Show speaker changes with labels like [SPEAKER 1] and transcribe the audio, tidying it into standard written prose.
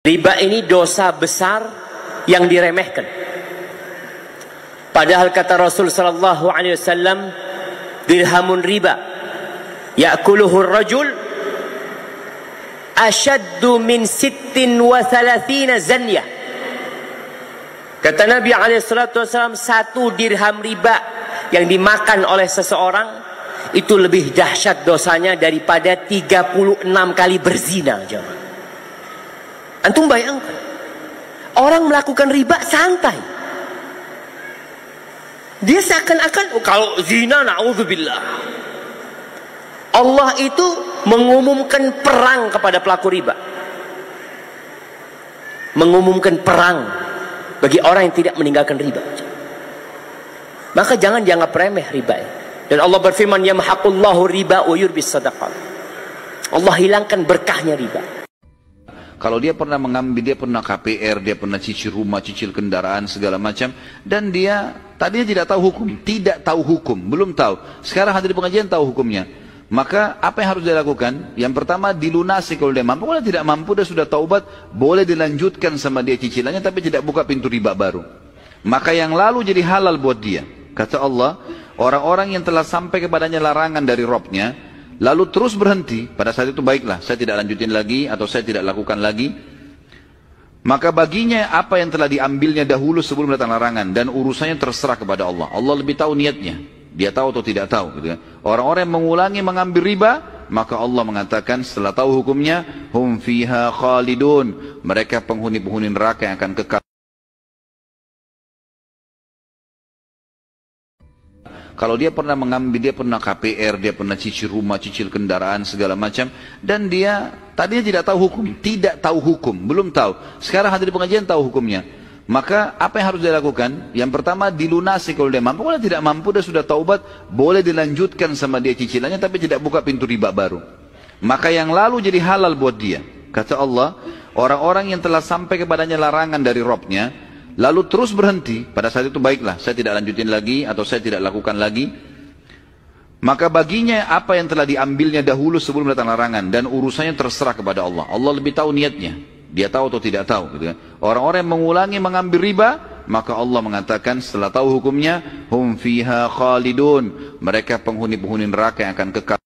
[SPEAKER 1] Riba ini dosa besar yang diremehkan. Padahal kata Rasul sallallahu alaihi wasallam, dirhamun riba ya'kuluhu ar-rajul ashaddu min 36 zanyah. Kata Nabi alaihi salatu wasallam, satu dirham riba yang dimakan oleh seseorang itu lebih dahsyat dosanya daripada 36 kali berzina. Jemaah, antum bayangkan, orang melakukan riba santai. Dia seakan-akan kalau zina, na'udzubillah. Allah itu mengumumkan perang kepada pelaku riba. Mengumumkan perang bagi orang yang tidak meninggalkan riba. Maka jangan dianggap remeh riba. Dan Allah berfirman, yamhaqullahu riba wa yurbis sadaqat. Allah hilangkan berkahnya riba.
[SPEAKER 2] Kalau dia pernah mengambil, dia pernah KPR, dia pernah cicil rumah, cicil kendaraan, segala macam, dan dia tadinya tidak tahu hukum, belum tahu. Sekarang hadir pengajian tahu hukumnya. Maka apa yang harus dia lakukan? Yang pertama, dilunasi kalau dia mampu. Kalau tidak mampu, dia sudah taubat, boleh dilanjutkan sama dia cicilannya, tapi tidak buka pintu riba baru. Maka yang lalu jadi halal buat dia. Kata Allah, orang-orang yang telah sampai kepadanya larangan dari Robnya, lalu terus berhenti, pada saat itu baiklah, saya tidak lanjutin lagi atau saya tidak lakukan lagi. Maka baginya apa yang telah diambilnya dahulu sebelum datang larangan, dan urusannya terserah kepada Allah. Allah lebih tahu niatnya, dia tahu atau tidak tahu. Gitu kan? Orang-orang yang mengulangi mengambil riba, maka Allah mengatakan setelah tahu hukumnya, hum fiha khalidun, mereka penghuni-penghuni neraka yang akan kekal. Kalau dia pernah mengambil, dia pernah KPR, dia pernah cicil rumah, cicil kendaraan, segala macam, dan dia tadinya tidak tahu hukum, belum tahu. Sekarang hadir pengajian tahu hukumnya. Maka apa yang harus dia lakukan? Yang pertama, dilunasi kalau dia mampu. Kalau tidak mampu, dia sudah taubat, boleh dilanjutkan sama dia cicilannya, tapi tidak buka pintu riba baru. Maka yang lalu jadi halal buat dia. Kata Allah, orang-orang yang telah sampai kepadanya larangan dari Robnya, lalu terus berhenti, pada saat itu baiklah, saya tidak lanjutin lagi atau saya tidak lakukan lagi. Maka baginya apa yang telah diambilnya dahulu sebelum datang larangan, dan urusannya terserah kepada Allah. Allah lebih tahu niatnya, dia tahu atau tidak tahu. Gitu kan? Orang-orang yang mengulangi mengambil riba, maka Allah mengatakan setelah tahu hukumnya, hum fiha khalidun, mereka penghuni-penghuni neraka yang akan kekal.